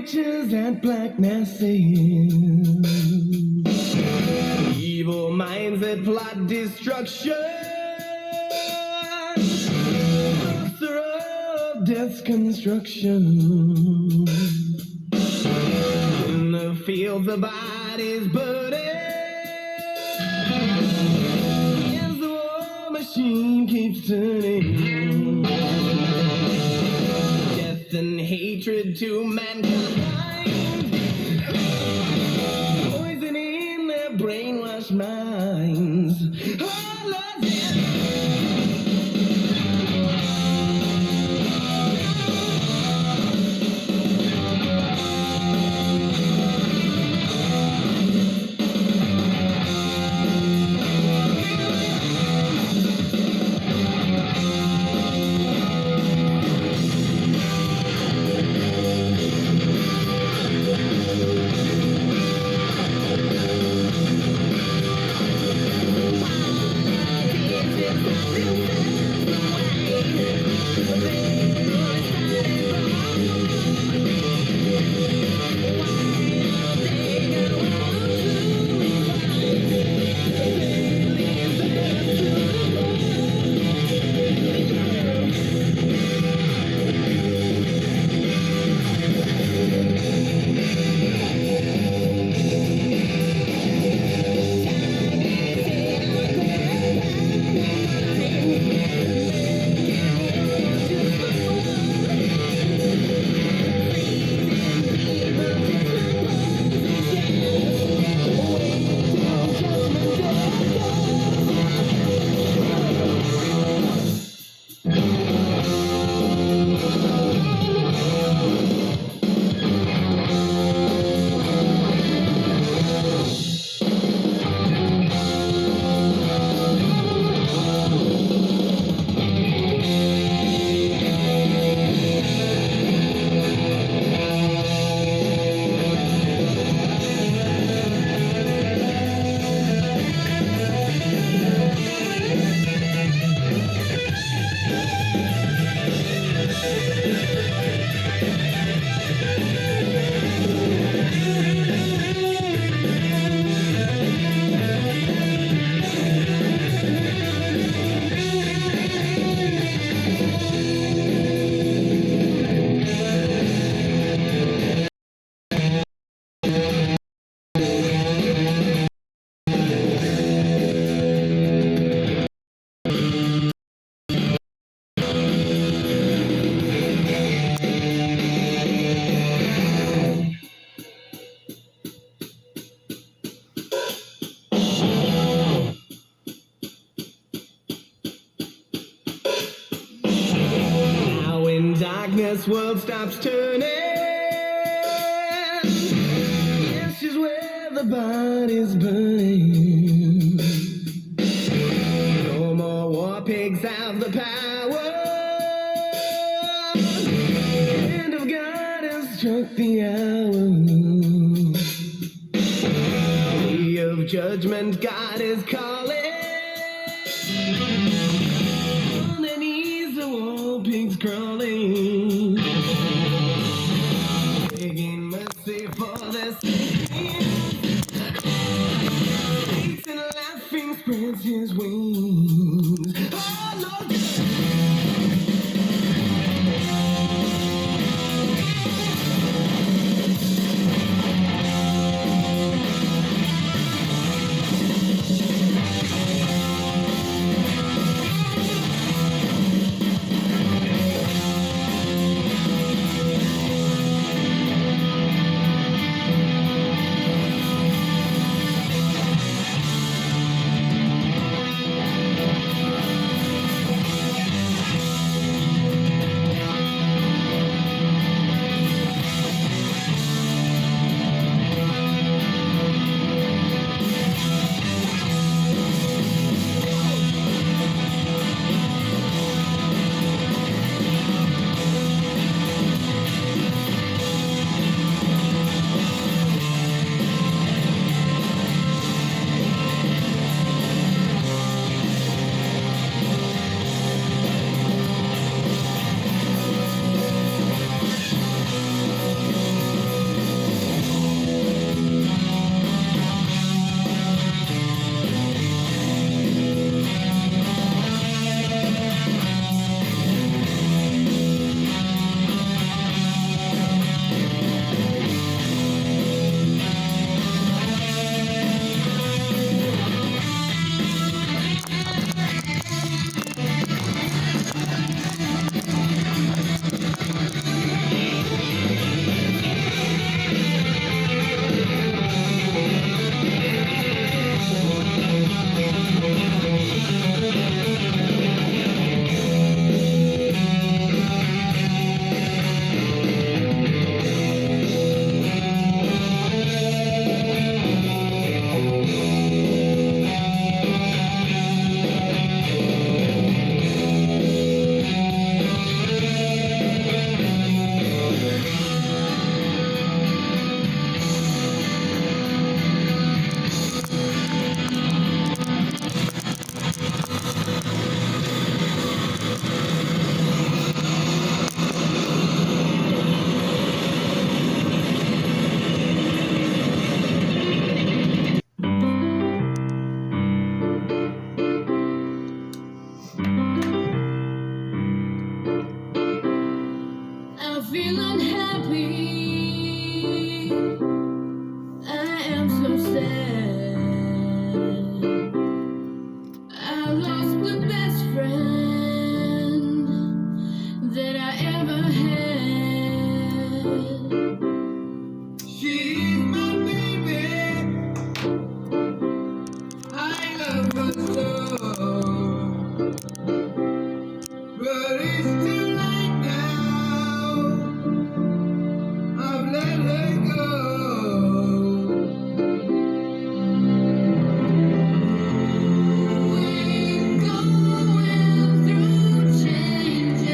witches and black masses, evil minds that plot destruction, thorough death's construction. In the fields, the bodies burning, as the war machine keeps turning. Death and hatred to mankind, poison in their brainwashed minds. Oh, Lord, yeah. Darkness, world stops turning. This is where the body's burning. No more war pigs have the power. Hand of God has struck the hour. Day of judgment, God is calling. On their knees, the war pigs crawling, begging mercy for their sins. Satan laughing spreads his wings. Oh, Lord. feel unhappy. I am so sad. I lost the best friend that I ever had. She's my baby. I love her so. But it's too late now. I've let her go. We're going through changes.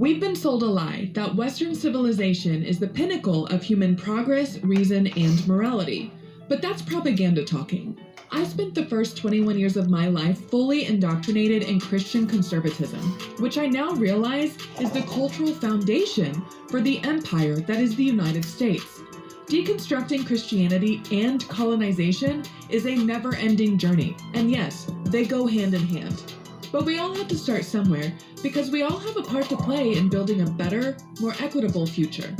We've been sold a lie that Western civilization is the pinnacle of human progress, reason, and morality. But that's propaganda talking. I spent the first 21 years of my life fully indoctrinated in Christian conservatism, which I now realize is the cultural foundation for the empire that is the United States. Deconstructing Christianity and colonization is a never-ending journey, and yes, they go hand in hand. But we all have to start somewhere, because we all have a part to play in building a better, more equitable future.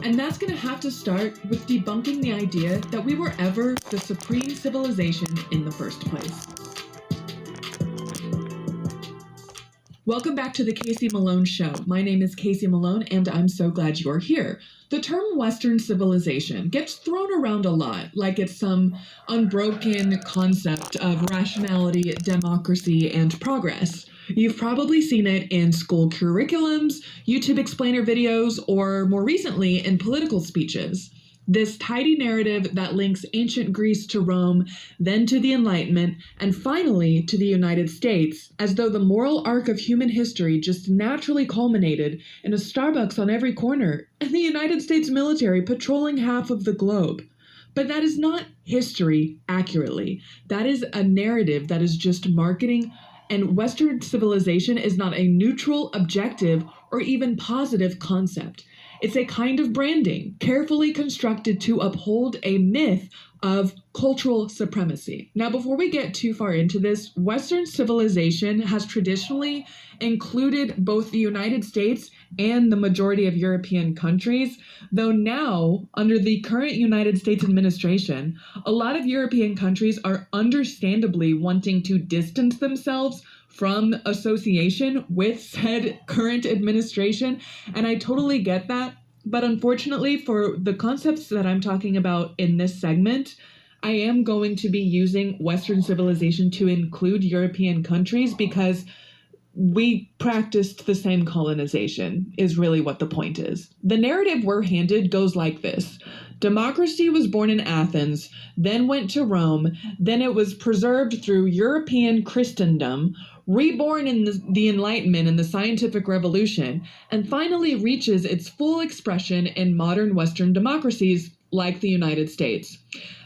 And that's going to have to start with debunking the idea that we were ever the supreme civilization in the first place. Welcome back to the Casey Malone Show. My name is Casey Malone, and I'm so glad you're here. The term Western civilization gets thrown around a lot, like it's some unbroken concept of rationality, democracy, and progress. You've probably seen it in school curriculums, YouTube explainer videos, or more recently in political speeches. This tidy narrative that links ancient Greece to Rome, then to the Enlightenment, and finally to the United States, as though the moral arc of human history just naturally culminated in a Starbucks on every corner and the United States military patrolling half of the globe. But that is not history accurately. That is a narrative that is just marketing, and Western civilization is not a neutral, objective, or even positive concept. It's a kind of branding, carefully constructed to uphold a myth of cultural supremacy. Now, before we get too far into this, Western civilization has traditionally included both the United States and the majority of European countries, though now, under the current United States administration, a lot of European countries are understandably wanting to distance themselves from association with said current administration, and I totally get that. But unfortunately, for the concepts that I'm talking about in this segment, I am going to be using Western civilization to include European countries because we practiced the same colonization, is really what the point is. The narrative we're handed goes like this. Democracy was born in Athens, then went to Rome, then it was preserved through European Christendom, reborn in the Enlightenment and the Scientific Revolution, and finally reaches its full expression in modern Western democracies like the United States.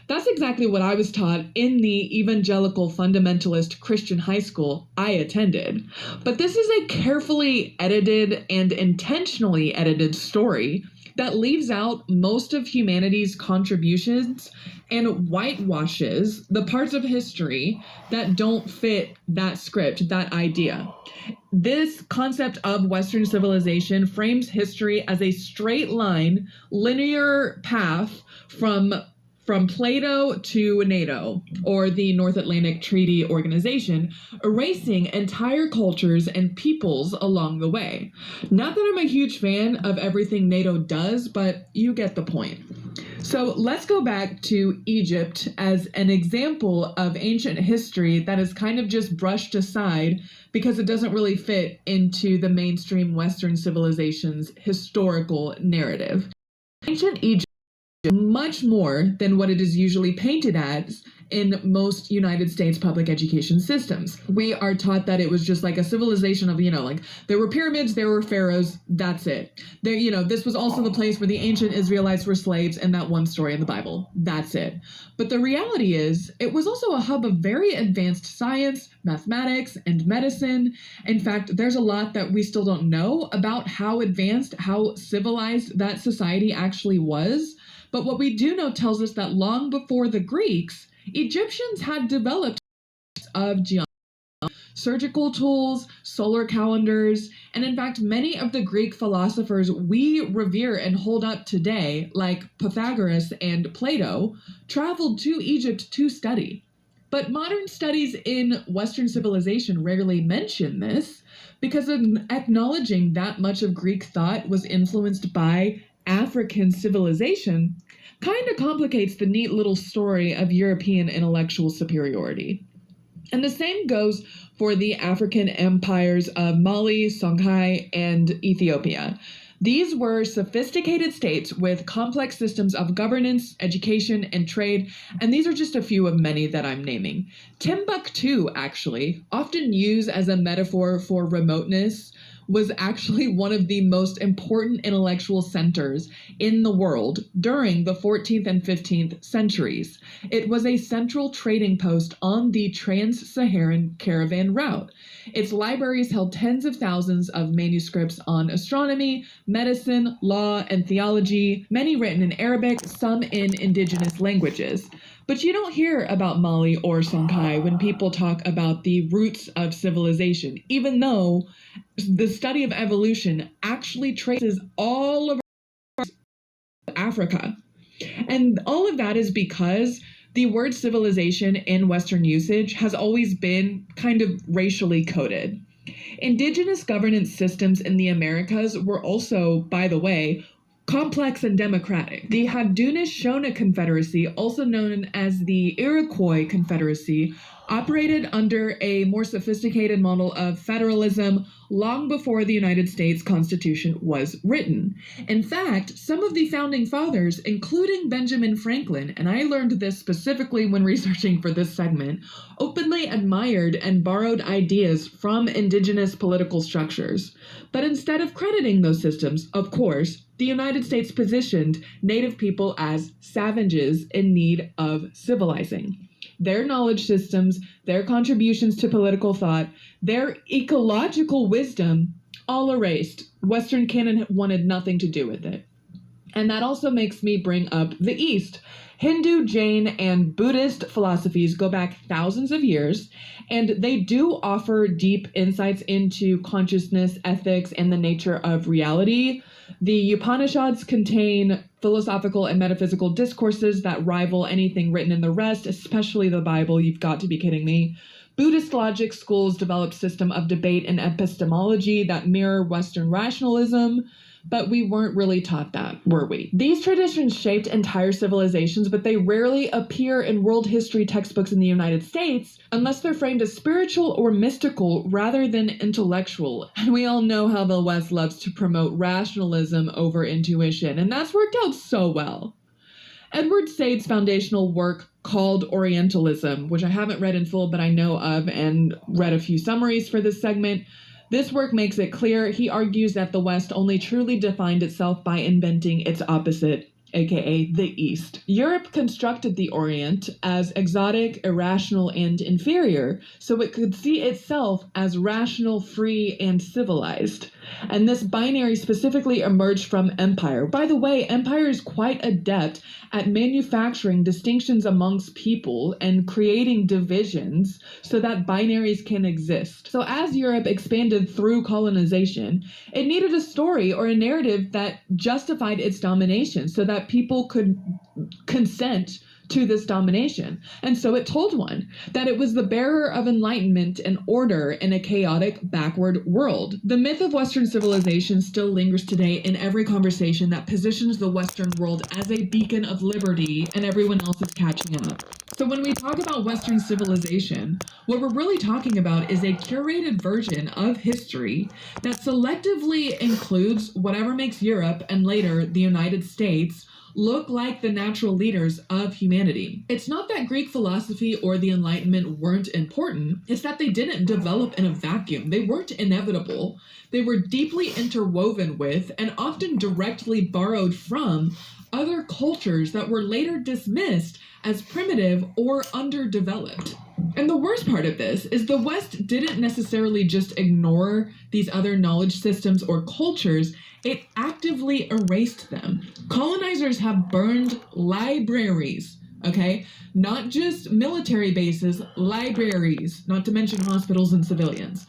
That's exactly what I was taught in the evangelical fundamentalist Christian high school I attended. But this is a carefully edited and intentionally edited story that leaves out most of humanity's contributions and whitewashes the parts of history that don't fit that script, that idea. This concept of Western civilization frames history as a straight line, linear path from Plato to NATO, or the North Atlantic Treaty Organization, erasing entire cultures and peoples along the way. Not that I'm a huge fan of everything NATO does, but you get the point. So let's go back to Egypt as an example of ancient history that is kind of just brushed aside because it doesn't really fit into the mainstream Western civilization's historical narrative. Ancient Egypt much more than what it is usually painted as in most United States public education systems. We are taught that it was just like a civilization of, like there were pyramids, there were pharaohs, that's it. There, this was also the place where the ancient Israelites were slaves and that one story in the Bible. That's it. But the reality is, it was also a hub of very advanced science, mathematics, and medicine. In fact, there's a lot that we still don't know about how advanced, how civilized that society actually was. But what we do know tells us that long before the Greeks, Egyptians had developed of geometry, surgical tools, solar calendars, and in fact, many of the Greek philosophers we revere and hold up today, like Pythagoras and Plato, traveled to Egypt to study. But modern studies in Western civilization rarely mention this because of acknowledging that much of Greek thought was influenced by African civilization kind of complicates the neat little story of European intellectual superiority. And the same goes for the African empires of Mali, Songhai, and Ethiopia. These were sophisticated states with complex systems of governance, education, and trade, and these are just a few of many that I'm naming. Timbuktu, actually, often used as a metaphor for remoteness, was actually one of the most important intellectual centers in the world during the 14th and 15th centuries. It was a central trading post on the Trans-Saharan caravan route. Its libraries held tens of thousands of manuscripts on astronomy, medicine, law, and theology, many written in Arabic, some in indigenous languages. But you don't hear about Mali or Songhai when people talk about the roots of civilization, even though the study of evolution actually traces all of Africa. And all of that is because the word civilization in Western usage has always been kind of racially coded. Indigenous governance systems in the Americas were also, by the way, complex and democratic. The Haudenosaunee Confederacy, also known as the Iroquois Confederacy, operated under a more sophisticated model of federalism long before the United States Constitution was written. In fact, some of the founding fathers, including Benjamin Franklin, and I learned this specifically when researching for this segment, openly admired and borrowed ideas from indigenous political structures. But instead of crediting those systems, of course, the United States positioned Native people as savages in need of civilizing. Their knowledge systems, their contributions to political thought, their ecological wisdom, all erased. Western canon wanted nothing to do with it. And that also makes me bring up the East. Hindu, Jain, and Buddhist philosophies go back thousands of years, and they do offer deep insights into consciousness, ethics, and the nature of reality. The Upanishads contain philosophical and metaphysical discourses that rival anything written in the rest, especially the Bible. You've got to be kidding me. Buddhist logic schools developed system of debate and epistemology that mirror Western rationalism, but we weren't really taught that, were we? These traditions shaped entire civilizations, but they rarely appear in world history textbooks in the United States unless they're framed as spiritual or mystical rather than intellectual. And we all know how the West loves to promote rationalism over intuition, and that's worked out so well. Edward Said's foundational work called Orientalism, which I haven't read in full, but I know of and read a few summaries for this segment. This work makes it clear. He argues that the West only truly defined itself by inventing its opposite, aka the East. Europe constructed the Orient as exotic, irrational, and inferior, so it could see itself as rational, free, and civilized. And this binary specifically emerged from empire. By the way, empire is quite adept at manufacturing distinctions amongst people and creating divisions so that binaries can exist. So as Europe expanded through colonization, it needed a story or a narrative that justified its domination so that people could consent to this domination. And so it told one that it was the bearer of enlightenment and order in a chaotic, backward world. The myth of Western civilization still lingers today in every conversation that positions the Western world as a beacon of liberty, and everyone else is catching up. So when we talk about Western civilization, what we're really talking about is a curated version of history that selectively includes whatever makes Europe and later the United States look like the natural leaders of humanity. It's not that Greek philosophy or the Enlightenment weren't important, it's that they didn't develop in a vacuum. They weren't inevitable. They were deeply interwoven with and often directly borrowed from other cultures that were later dismissed as primitive or underdeveloped. And the worst part of this is the West didn't necessarily just ignore these other knowledge systems or cultures, it actively erased them. Colonizers have burned libraries, okay? Not just military bases, libraries, not to mention hospitals and civilians.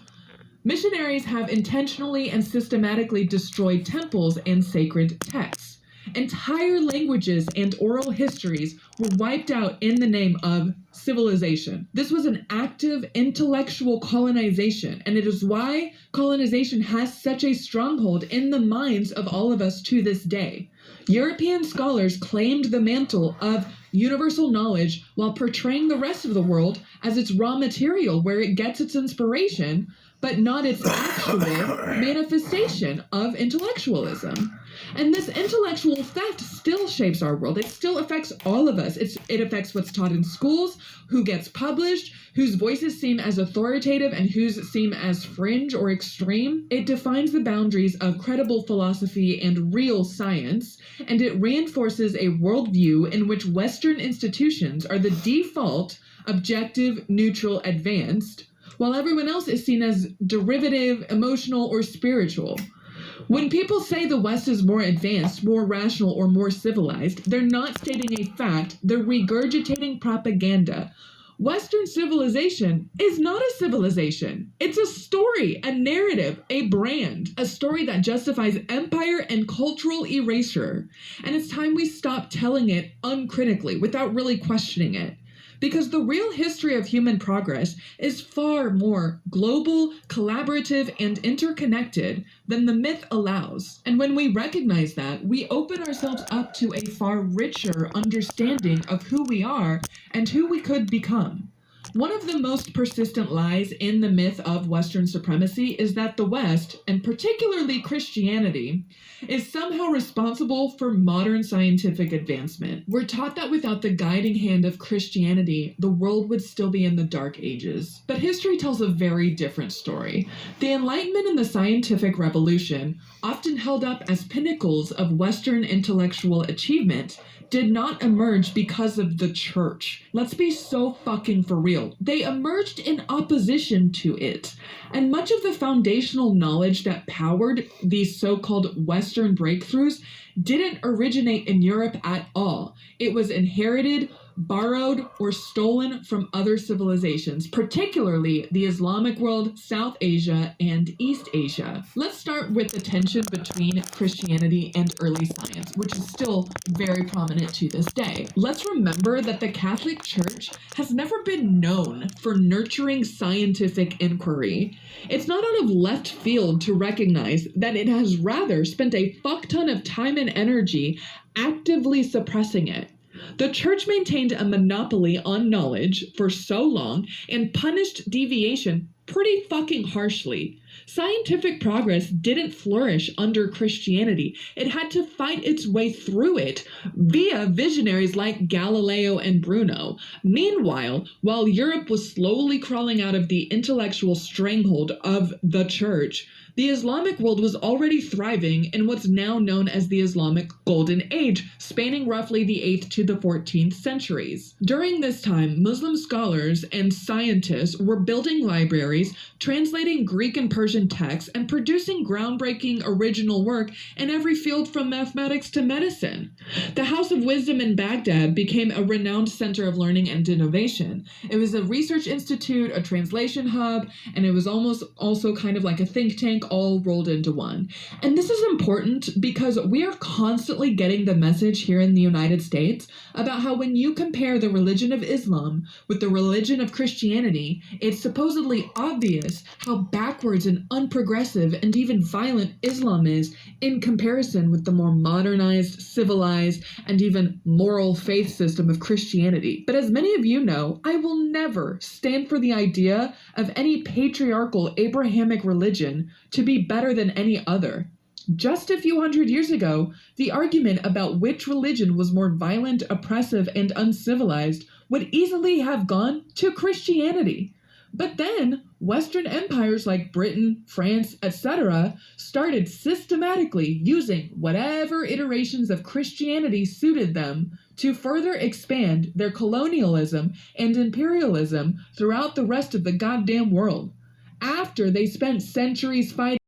Missionaries have intentionally and systematically destroyed temples and sacred texts. Entire languages and oral histories were wiped out in the name of civilization. This was an active intellectual colonization, and it is why colonization has such a stronghold in the minds of all of us to this day. European scholars claimed the mantle of universal knowledge while portraying the rest of the world as its raw material where it gets its inspiration, but not its actual manifestation of intellectualism. And this intellectual theft still shapes our world. It still affects all of us. It affects what's taught in schools, who gets published, whose voices seem as authoritative and whose seem as fringe or extreme. It defines the boundaries of credible philosophy and real science, and it reinforces a worldview in which Western institutions are the default, objective, neutral, advanced, while everyone else is seen as derivative, emotional, or spiritual. When people say the West is more advanced, more rational, or more civilized, they're not stating a fact, they're regurgitating propaganda. Western civilization is not a civilization. It's a story, a narrative, a brand, a story that justifies empire and cultural erasure. And it's time we stop telling it uncritically, without really questioning it. Because the real history of human progress is far more global, collaborative, and interconnected than the myth allows. And when we recognize that, we open ourselves up to a far richer understanding of who we are and who we could become. One of the most persistent lies in the myth of Western supremacy is that the West, and particularly Christianity, is somehow responsible for modern scientific advancement. We're taught that without the guiding hand of Christianity, the world would still be in the Dark Ages. But history tells a very different story. The Enlightenment and the scientific revolution, often held up as pinnacles of Western intellectual achievement, did not emerge because of the church. Let's be so fucking for real. They emerged in opposition to it. And much of the foundational knowledge that powered these so-called Western breakthroughs didn't originate in Europe at all. It was inherited, borrowed, or stolen from other civilizations, particularly the Islamic world, South Asia, and East Asia. Let's start with the tension between Christianity and early science, which is still very prominent to this day. Let's remember that the Catholic Church has never been known for nurturing scientific inquiry. It's not out of left field to recognize that it has rather spent a fuck ton of time and energy actively suppressing it. The church maintained a monopoly on knowledge for so long and punished deviation pretty fucking harshly. Scientific progress didn't flourish under Christianity. It had to fight its way through it via visionaries like Galileo and Bruno. Meanwhile, while Europe was slowly crawling out of the intellectual stranglehold of the church, the Islamic world was already thriving in what's now known as the Islamic Golden Age, spanning roughly the 8th to the 14th centuries. During this time, Muslim scholars and scientists were building libraries, translating Greek and Persian texts, and producing groundbreaking original work in every field from mathematics to medicine. The House of Wisdom in Baghdad became a renowned center of learning and innovation. It was a research institute, a translation hub, and it was almost also kind of like a think tank all rolled into one. And this is important because we are constantly getting the message here in the United States about how when you compare the religion of Islam with the religion of Christianity, it's supposedly obvious how backwards and unprogressive and even violent Islam is in comparison with the more modernized, civilized, and even moral faith system of Christianity. But as many of you know, I will never stand for the idea of any patriarchal Abrahamic religion to be better than any other. Just a few hundred years ago, the argument about which religion was more violent, oppressive, and uncivilized would easily have gone to Christianity. But then, Western empires like Britain, France, etc. started systematically using whatever iterations of Christianity suited them to further expand their colonialism and imperialism throughout the rest of the goddamn world. After they spent centuries fighting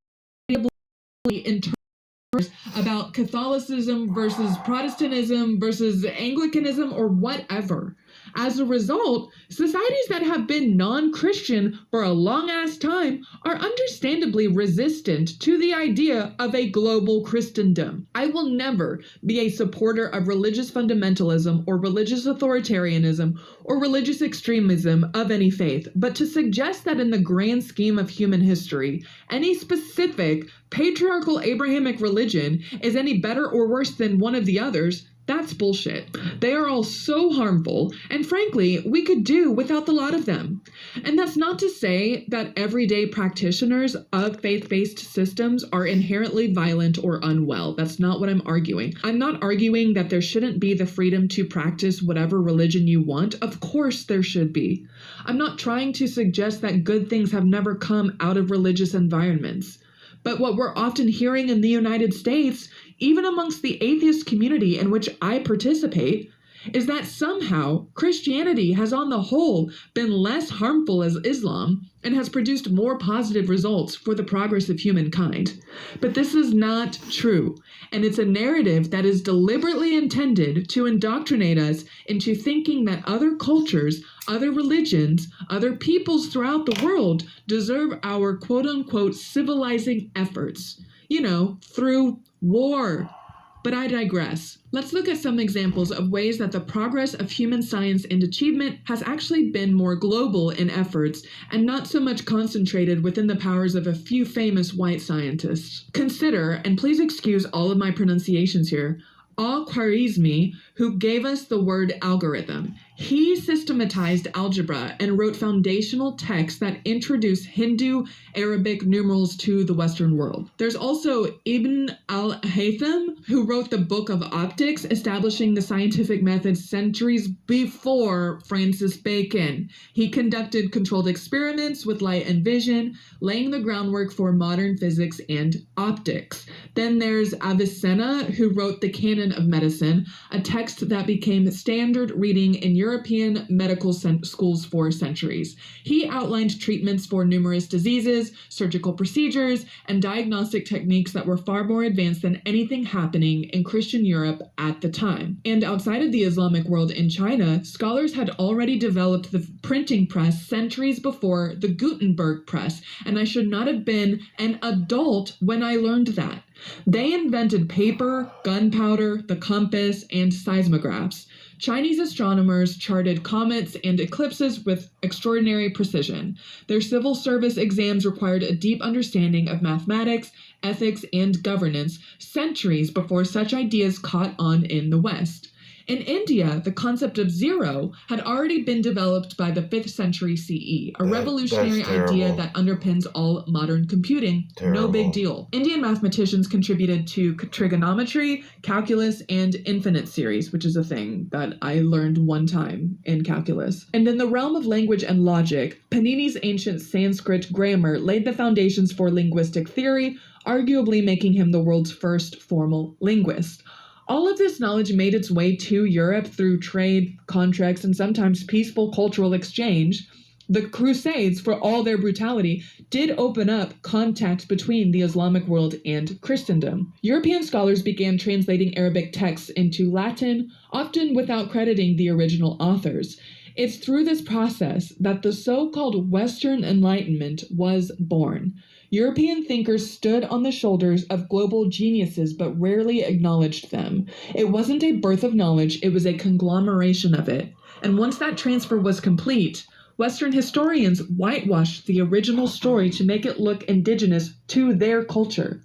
in terms about Catholicism versus Protestantism versus Anglicanism or whatever. As a result, societies that have been non-Christian for a long-ass time are understandably resistant to the idea of a global Christendom. I will never be a supporter of religious fundamentalism or religious authoritarianism or religious extremism of any faith, but to suggest that in the grand scheme of human history, any specific patriarchal Abrahamic religion is any better or worse than one of the others, That's bullshit. They are all so harmful, and frankly, we could do without the lot of them. And that's not to say that everyday practitioners of faith-based systems are inherently violent or unwell. That's not what I'm arguing. I'm not arguing that there shouldn't be the freedom to practice whatever religion you want. Of course there should be. I'm not trying to suggest that good things have never come out of religious environments. But what we're often hearing in the United States, even amongst the atheist community in which I participate, is that somehow Christianity has on the whole been less harmful as Islam and has produced more positive results for the progress of humankind. But this is not true, and it's a narrative that is deliberately intended to indoctrinate us into thinking that other cultures, other religions, other peoples throughout the world deserve our quote-unquote civilizing efforts, through war. But I digress. Let's look at some examples of ways that the progress of human science and achievement has actually been more global in efforts and not so much concentrated within the powers of a few famous white scientists. Consider, and please excuse all of my pronunciations here, Al-Khwarizmi, who gave us the word algorithm. He systematized algebra and wrote foundational texts that introduced Hindu Arabic numerals to the Western world. There's also Ibn al-Haytham, who wrote the Book of Optics, establishing the scientific method centuries before Francis Bacon. He conducted controlled experiments with light and vision, laying the groundwork for modern physics and optics. Then there's Avicenna, who wrote the Canon of Medicine, a text that became standard reading in European medical schools for centuries. He outlined treatments for numerous diseases, surgical procedures, and diagnostic techniques that were far more advanced than anything happening in Christian Europe at the time. And outside of the Islamic world in China, scholars had already developed the printing press centuries before the Gutenberg press, and I should not have been an adult when I learned that. They invented paper, gunpowder, the compass, and seismographs. Chinese astronomers charted comets and eclipses with extraordinary precision. Their civil service exams required a deep understanding of mathematics, ethics, and governance centuries before such ideas caught on in the West. In India, the concept of zero had already been developed by the 5th century CE, a revolutionary idea that underpins all modern computing. No big deal. Indian mathematicians contributed to trigonometry, calculus, and infinite series, which is a thing that I learned one time in calculus. And in the realm of language and logic, Panini's ancient Sanskrit grammar laid the foundations for linguistic theory, arguably making him the world's first formal linguist. All of this knowledge made its way to Europe through trade, contracts, and sometimes peaceful cultural exchange. The Crusades, for all their brutality, did open up contact between the Islamic world and Christendom. European scholars began translating Arabic texts into Latin, often without crediting the original authors. It's through this process that the so-called Western Enlightenment was born. European thinkers stood on the shoulders of global geniuses but rarely acknowledged them. It wasn't a birth of knowledge, it was a conglomeration of it. And once that transfer was complete, Western historians whitewashed the original story to make it look indigenous to their culture.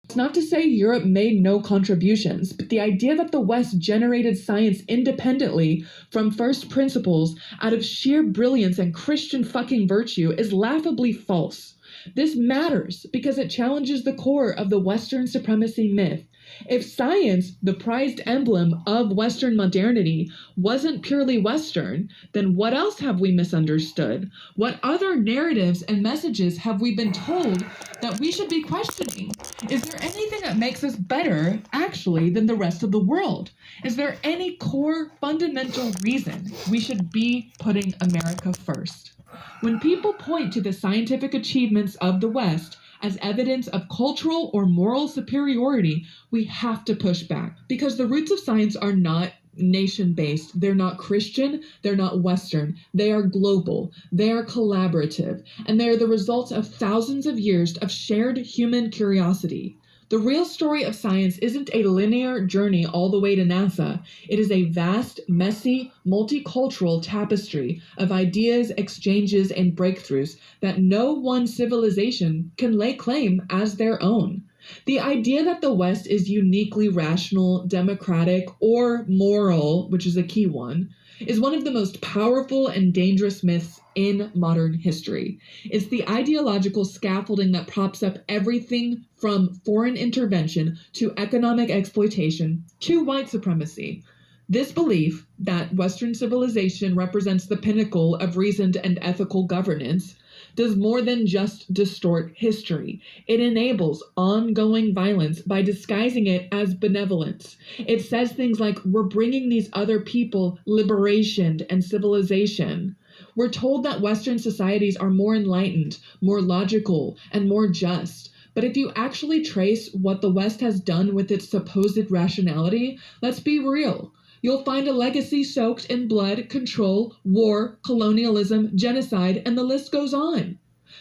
It's not to say Europe made no contributions, but the idea that the West generated science independently from first principles out of sheer brilliance and Christian fucking virtue is laughably false. This matters because it challenges the core of the Western supremacy myth. If science, the prized emblem of Western modernity, wasn't purely Western, then what else have we misunderstood? What other narratives and messages have we been told that we should be questioning? Is there anything that makes us better, actually, than the rest of the world? Is there any core fundamental reason we should be putting America first? When people point to the scientific achievements of the West as evidence of cultural or moral superiority, we have to push back. Because the roots of science are not nation-based, they're not Christian, they're not Western, they are global, they are collaborative, and they are the results of thousands of years of shared human curiosity. The real story of science isn't a linear journey all the way to NASA. It is a vast, messy, multicultural tapestry of ideas, exchanges, and breakthroughs that no one civilization can lay claim as their own. The idea that the West is uniquely rational, democratic, or moral, which is a key one, is one of the most powerful and dangerous myths in modern history. It's the ideological scaffolding that props up everything from foreign intervention to economic exploitation to white supremacy. This belief that Western civilization represents the pinnacle of reasoned and ethical governance does more than just distort history. It enables ongoing violence by disguising it as benevolence. It says things like, we're bringing these other people liberation and civilization. We're told that Western societies are more enlightened, more logical, and more just. But if you actually trace what the West has done with its supposed rationality, let's be real. You'll find a legacy soaked in blood, control, war, colonialism, genocide, and the list goes on.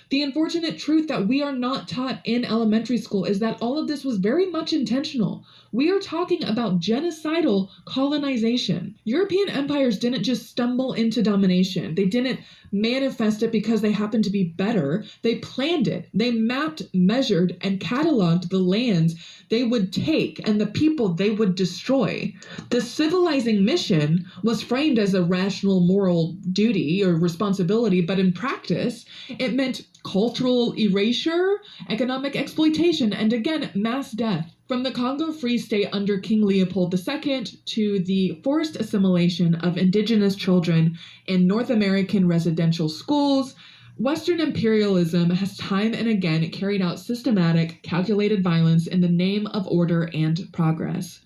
The unfortunate truth that we are not taught in elementary school is that all of this was very much intentional. We are talking about genocidal colonization. European empires didn't just stumble into domination. They didn't manifest it because they happened to be better. They planned it. They mapped, measured, and cataloged the lands they would take and the people they would destroy. The civilizing mission was framed as a rational moral duty or responsibility, but in practice, it meant cultural erasure, economic exploitation, and again, mass death. From the Congo Free State under King Leopold II to the forced assimilation of indigenous children in North American residential schools, Western imperialism has time and again carried out systematic, calculated violence in the name of order and progress.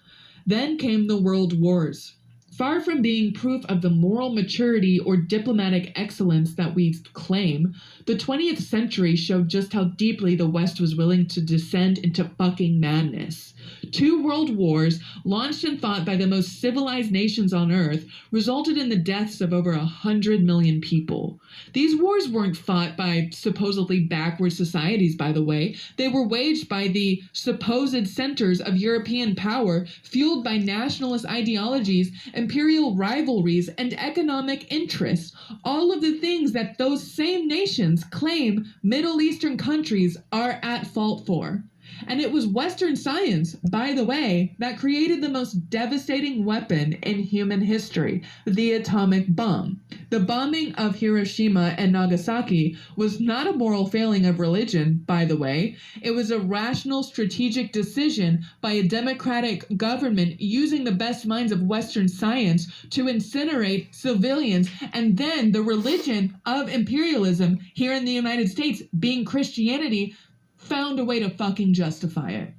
Then came the World Wars. Far from being proof of the moral maturity or diplomatic excellence that we claim, the 20th century showed just how deeply the West was willing to descend into fucking madness. 2 world wars, launched and fought by the most civilized nations on Earth, resulted in the deaths of over 100 million people. These wars weren't fought by supposedly backward societies, by the way. They were waged by the supposed centers of European power, fueled by nationalist ideologies, imperial rivalries, and economic interests. All of the things that those same nations claim Middle Eastern countries are at fault for. And it was Western science, by the way, that created the most devastating weapon in human history, the atomic bomb. The bombing of Hiroshima and Nagasaki was not a moral failing of religion, by the way. It was a rational strategic decision by a democratic government using the best minds of Western science to incinerate civilians, and then the religion of imperialism here in the United States, being Christianity, found a way to fucking justify it.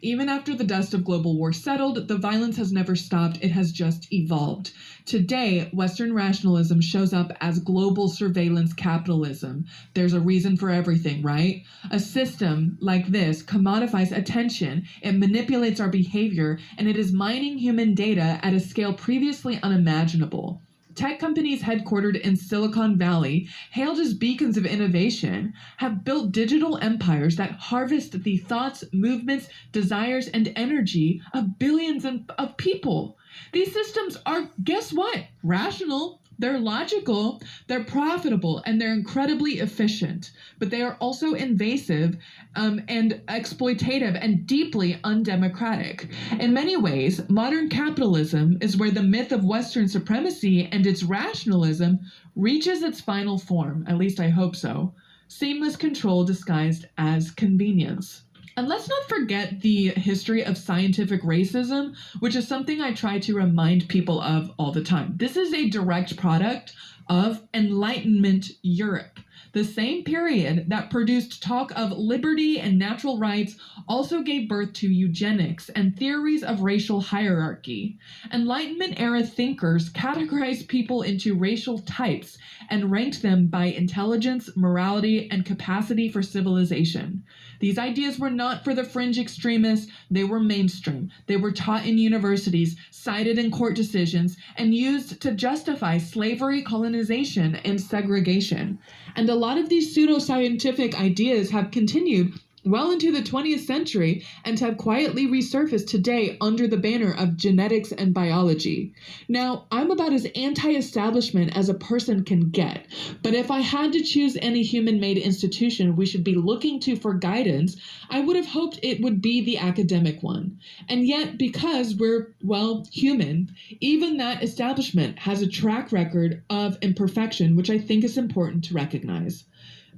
Even after the dust of global war settled, the violence has never stopped. It has just evolved. Today, Western rationalism shows up as global surveillance capitalism. There's a reason for everything, right? A system like this commodifies attention, it manipulates our behavior, and it is mining human data at a scale previously unimaginable. Tech companies headquartered in Silicon Valley, hailed as beacons of innovation, have built digital empires that harvest the thoughts, movements, desires, and energy of billions of people. These systems are, guess what? Rational. They're logical, they're profitable, and they're incredibly efficient, but they are also invasive and exploitative and deeply undemocratic. In many ways, modern capitalism is where the myth of Western supremacy and its rationalism reaches its final form, at least I hope so. Seamless control disguised as convenience. And let's not forget the history of scientific racism, which is something I try to remind people of all the time. This is a direct product of Enlightenment Europe. The same period that produced talk of liberty and natural rights also gave birth to eugenics and theories of racial hierarchy. Enlightenment-era thinkers categorized people into racial types and ranked them by intelligence, morality, and capacity for civilization. These ideas were not for the fringe extremists, they were mainstream. They were taught in universities, cited in court decisions, and used to justify slavery, colonization, and segregation. And a lot of these pseudoscientific ideas have continued well into the 20th century and have quietly resurfaced today under the banner of genetics and biology. Now, I'm about as anti-establishment as a person can get, but if I had to choose any human-made institution we should be looking to for guidance, I would have hoped it would be the academic one. And yet, because we're, well, human, even that establishment has a track record of imperfection, which I think is important to recognize.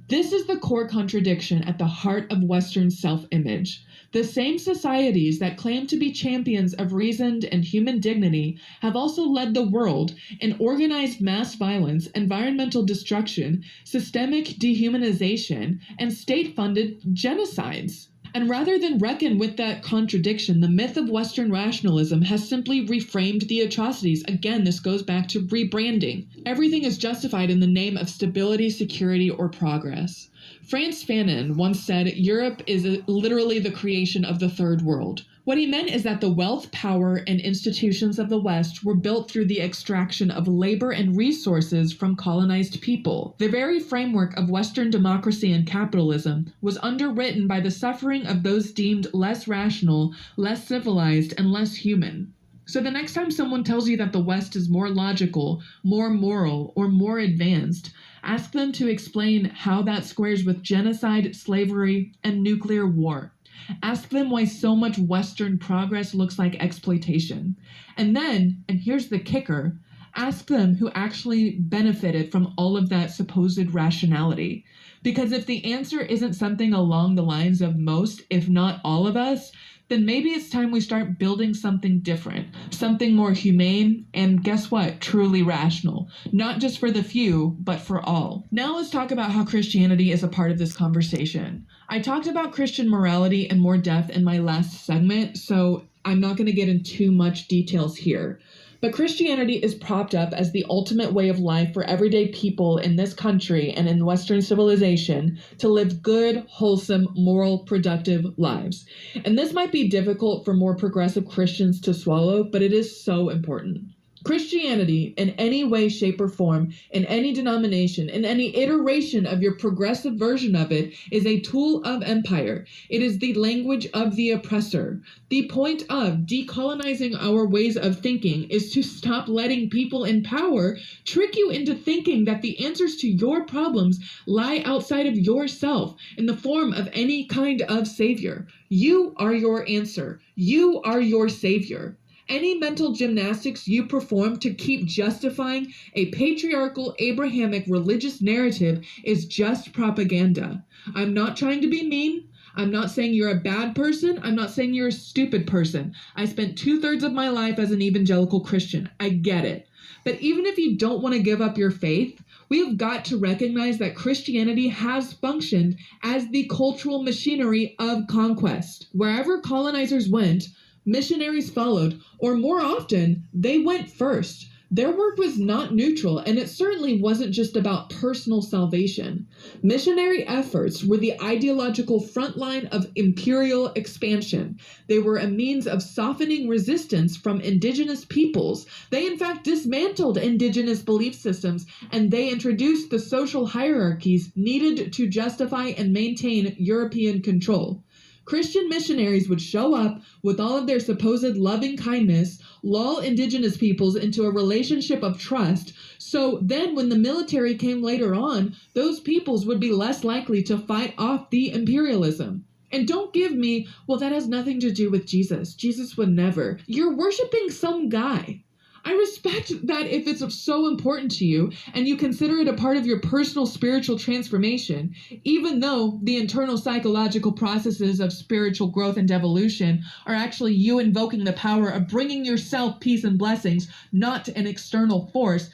This is the core contradiction at the heart of Western self-image. The same societies that claim to be champions of reasoned and human dignity have also led the world in organized mass violence, environmental destruction, systemic dehumanization, and state-funded genocides. And rather than reckon with that contradiction, the myth of Western rationalism has simply reframed the atrocities. Again, this goes back to rebranding. Everything is justified in the name of stability, security, or progress. Frantz Fanon once said, Europe is literally the creation of the third world. What he meant is that the wealth, power, and institutions of the West were built through the extraction of labor and resources from colonized people. The very framework of Western democracy and capitalism was underwritten by the suffering of those deemed less rational, less civilized, and less human. So the next time someone tells you that the West is more logical, more moral, or more advanced, ask them to explain how that squares with genocide, slavery, and nuclear war. Ask them why so much Western progress looks like exploitation. And then, and here's the kicker, ask them who actually benefited from all of that supposed rationality. Because if the answer isn't something along the lines of most, if not all of us, then maybe it's time we start building something different, something more humane, and guess what? Truly rational. Not just for the few, but for all. Now let's talk about how Christianity is a part of this conversation. I talked about Christian morality in more depth in my last segment, so I'm not going to get into too much details here. But Christianity is propped up as the ultimate way of life for everyday people in this country and in Western civilization to live good, wholesome, moral, productive lives. And this might be difficult for more progressive Christians to swallow, but it is so important. Christianity, in any way, shape, or form, in any denomination, in any iteration of your progressive version of it, is a tool of empire. It is the language of the oppressor. The point of decolonizing our ways of thinking is to stop letting people in power trick you into thinking that the answers to your problems lie outside of yourself in the form of any kind of savior. You are your answer. You are your savior. Any mental gymnastics you perform to keep justifying a patriarchal, Abrahamic religious narrative is just propaganda. I'm not trying to be mean. I'm not saying you're a bad person. I'm not saying you're a stupid person. I spent 2/3 of my life as an evangelical Christian. I get it. But even if you don't want to give up your faith, we have got to recognize that Christianity has functioned as the cultural machinery of conquest. Wherever colonizers went, missionaries followed, or more often, they went first. Their work was not neutral, and it certainly wasn't just about personal salvation. Missionary efforts were the ideological front line of imperial expansion. They were a means of softening resistance from indigenous peoples. They, in fact, dismantled indigenous belief systems, and they introduced the social hierarchies needed to justify and maintain European control. Christian missionaries would show up with all of their supposed loving kindness, lull indigenous peoples into a relationship of trust, so then when the military came later on, those peoples would be less likely to fight off the imperialism. And don't give me, well, that has nothing to do with Jesus. Jesus would never. You're worshiping some guy. I respect that if it's so important to you and you consider it a part of your personal spiritual transformation, even though the internal psychological processes of spiritual growth and devolution are actually you invoking the power of bringing yourself peace and blessings, not an external force.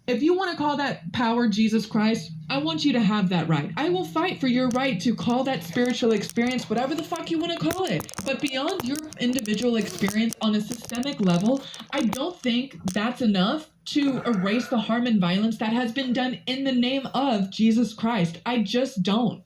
If you want to call that power Jesus Christ, I want you to have that right. I will fight for your right to call that spiritual experience whatever the fuck you want to call it. But beyond your individual experience on a systemic level, I don't think that's enough to erase the harm and violence that has been done in the name of Jesus Christ. I just don't.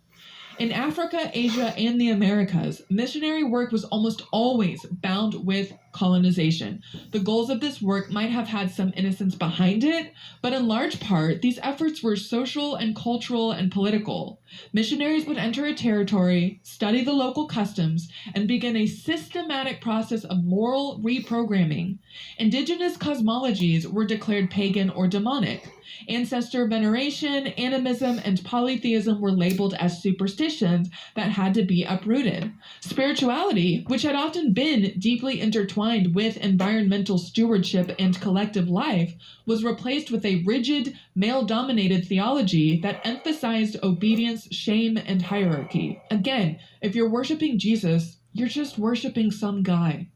In Africa, Asia, and the Americas, missionary work was almost always bound with colonization. The goals of this work might have had some innocence behind it, but in large part, these efforts were social and cultural and political. Missionaries would enter a territory, study the local customs, and begin a systematic process of moral reprogramming. Indigenous cosmologies were declared pagan or demonic. Ancestor veneration, animism, and polytheism were labeled as superstitions that had to be uprooted. Spirituality, which had often been deeply intertwined with environmental stewardship and collective life, was replaced with a rigid, male-dominated theology that emphasized obedience, shame, and hierarchy. Again, if you're worshiping Jesus, you're just worshiping some guy.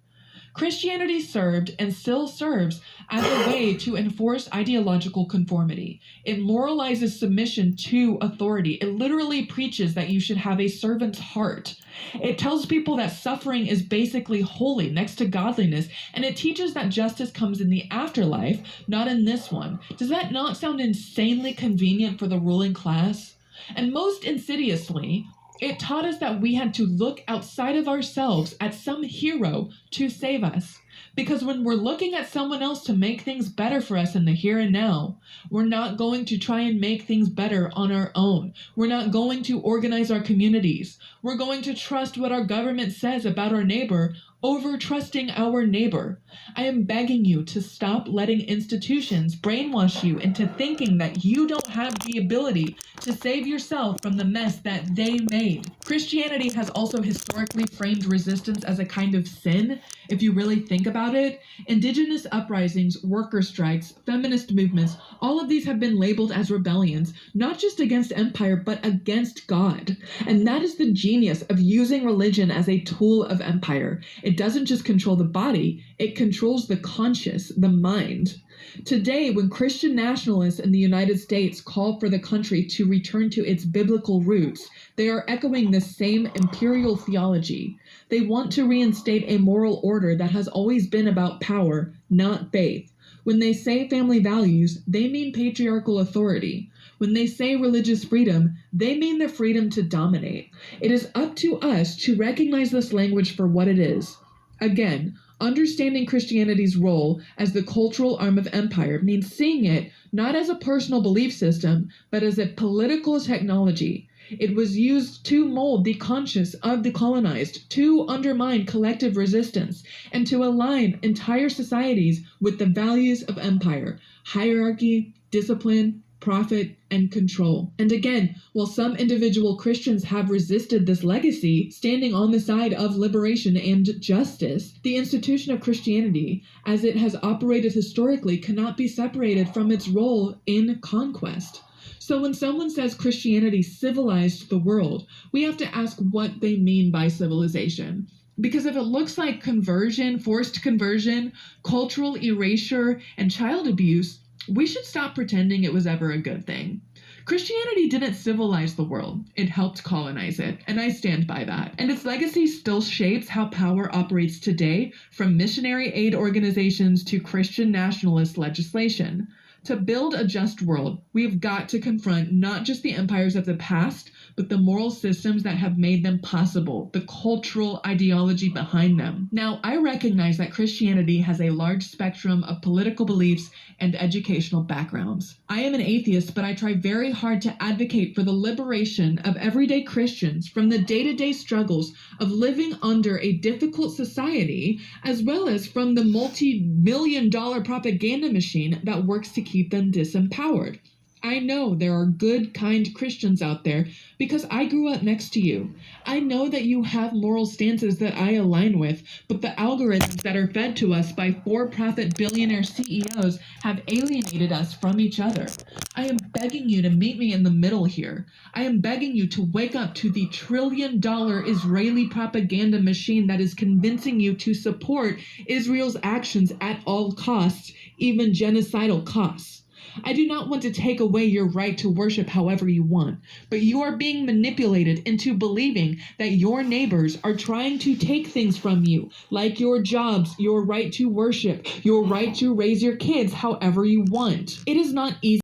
Christianity served and still serves as a way to enforce ideological conformity. It moralizes submission to authority. It literally preaches that you should have a servant's heart. It tells people that suffering is basically holy next to godliness, and it teaches that justice comes in the afterlife, not in this one. Does that not sound insanely convenient for the ruling class? And most insidiously, it taught us that we had to look outside of ourselves at some hero to save us. Because when we're looking at someone else to make things better for us in the here and now, we're not going to try and make things better on our own. We're not going to organize our communities. We're going to trust what our government says about our neighbor over trusting our neighbor. I am begging you to stop letting institutions brainwash you into thinking that you don't have the ability to save yourself from the mess that they made. Christianity has also historically framed resistance as a kind of sin, if you really think about it. Indigenous uprisings, worker strikes, feminist movements, all of these have been labeled as rebellions, not just against empire, but against God. And that is the genius of using religion as a tool of empire. It doesn't just control the body, it controls the conscious, the mind. Today, when Christian nationalists in the United States call for the country to return to its biblical roots, they are echoing the same imperial theology. They want to reinstate a moral order that has always been about power, not faith. When they say family values, they mean patriarchal authority. When they say religious freedom, they mean the freedom to dominate. It is up to us to recognize this language for what it is. Again, understanding Christianity's role as the cultural arm of empire means seeing it not as a personal belief system, but as a political technology. It was used to mold the conscience of the colonized, to undermine collective resistance, and to align entire societies with the values of empire: hierarchy, discipline, profit, and control. And again, while some individual Christians have resisted this legacy, standing on the side of liberation and justice, the institution of Christianity, as it has operated historically, cannot be separated from its role in conquest. So when someone says Christianity civilized the world, we have to ask what they mean by civilization. Because if it looks like conversion, forced conversion, cultural erasure, and child abuse, we should stop pretending it was ever a good thing. Christianity didn't civilize the world, it helped colonize it, and I stand by that. And its legacy still shapes how power operates today, from missionary aid organizations to Christian nationalist legislation. To build a just world, we have got to confront not just the empires of the past, but the moral systems that have made them possible, the cultural ideology behind them. Now, I recognize that Christianity has a large spectrum of political beliefs and educational backgrounds. I am an atheist, but I try very hard to advocate for the liberation of everyday Christians from the day-to-day struggles of living under a difficult society, as well as from the multi-million-dollar propaganda machine that works to keep them disempowered. I know there are good, kind Christians out there because I grew up next to you. I know that you have moral stances that I align with, but the algorithms that are fed to us by for-profit billionaire CEOs have alienated us from each other. I am begging you to meet me in the middle here. I am begging you to wake up to the trillion-dollar Israeli propaganda machine that is convincing you to support Israel's actions at all costs, even genocidal costs. I do not want to take away your right to worship however you want, but you are being manipulated into believing that your neighbors are trying to take things from you, like your jobs, your right to worship, your right to raise your kids however you want. It is not easy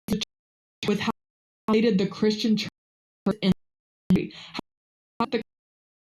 to with how the Christian church in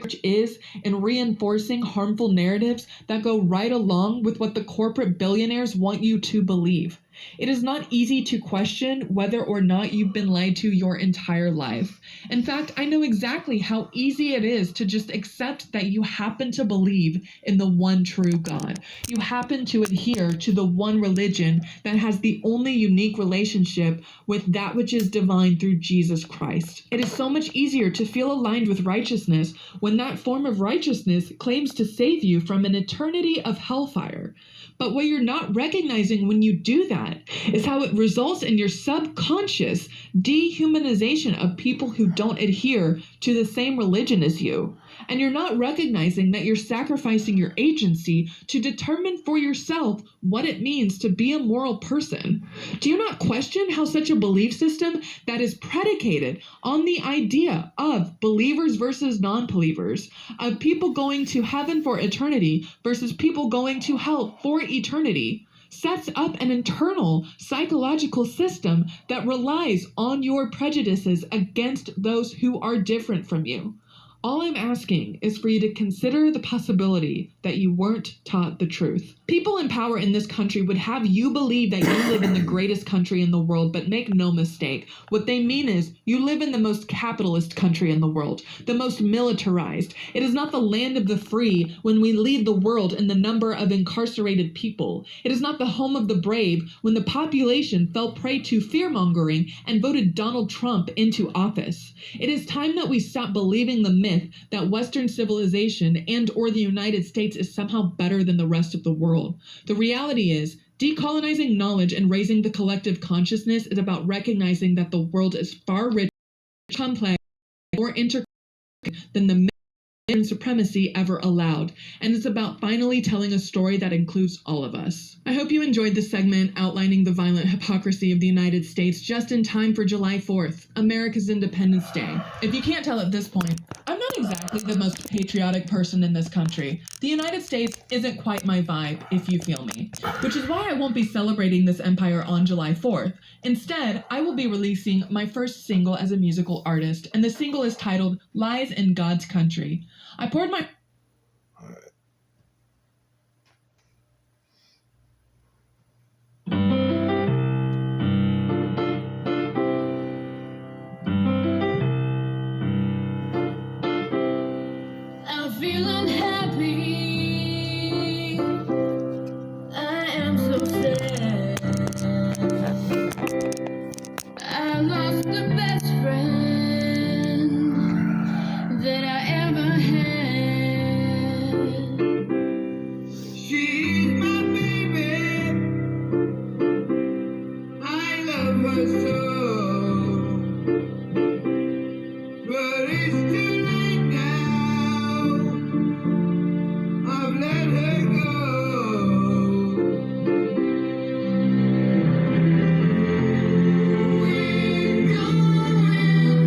church is in reinforcing harmful narratives that go right along with what the corporate billionaires want you to believe. It is not easy to question whether or not you've been lied to your entire life. In fact, I know exactly how easy it is to just accept that you happen to believe in the one true God. You happen to adhere to the one religion that has the only unique relationship with that which is divine through Jesus Christ. It is so much easier to feel aligned with righteousness when that form of righteousness claims to save you from an eternity of hellfire. But what you're not recognizing when you do that is how it results in your subconscious dehumanization of people who don't adhere to the same religion as you. And you're not recognizing that you're sacrificing your agency to determine for yourself what it means to be a moral person. Do you not question how such a belief system that is predicated on the idea of believers versus non-believers, of people going to heaven for eternity versus people going to hell for eternity, sets up an internal psychological system that relies on your prejudices against those who are different from you? All I'm asking is for you to consider the possibility that you weren't taught the truth. People in power in this country would have you believe that you live in the greatest country in the world, but make no mistake. What they mean is you live in the most capitalist country in the world, the most militarized. It is not the land of the free when we lead the world in the number of incarcerated people. It is not the home of the brave when the population fell prey to fear-mongering and voted Donald Trump into office. It is time that we stop believing the myth that Western civilization and or the United States is somehow better than the rest of the world. The reality is, decolonizing knowledge and raising the collective consciousness is about recognizing that the world is far richer, complex, more interconnected than the and supremacy ever allowed, and it's about finally telling a story that includes all of us. I hope you enjoyed this segment outlining the violent hypocrisy of the United States just in time for July 4th, America's Independence Day. If you can't tell at this point, I'm not exactly the most patriotic person in this country. The United States isn't quite my vibe, if you feel me, which is why I won't be celebrating this empire on July 4th. Instead, I will be releasing my first single as a musical artist, and the single is titled Lies in God's Country. I poured my I'm feeling happy. I am so sad. I lost the best friend that I ever had. She's my baby. I love her so. But it's too late now. I've let her go. We're going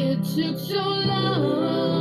It took so long.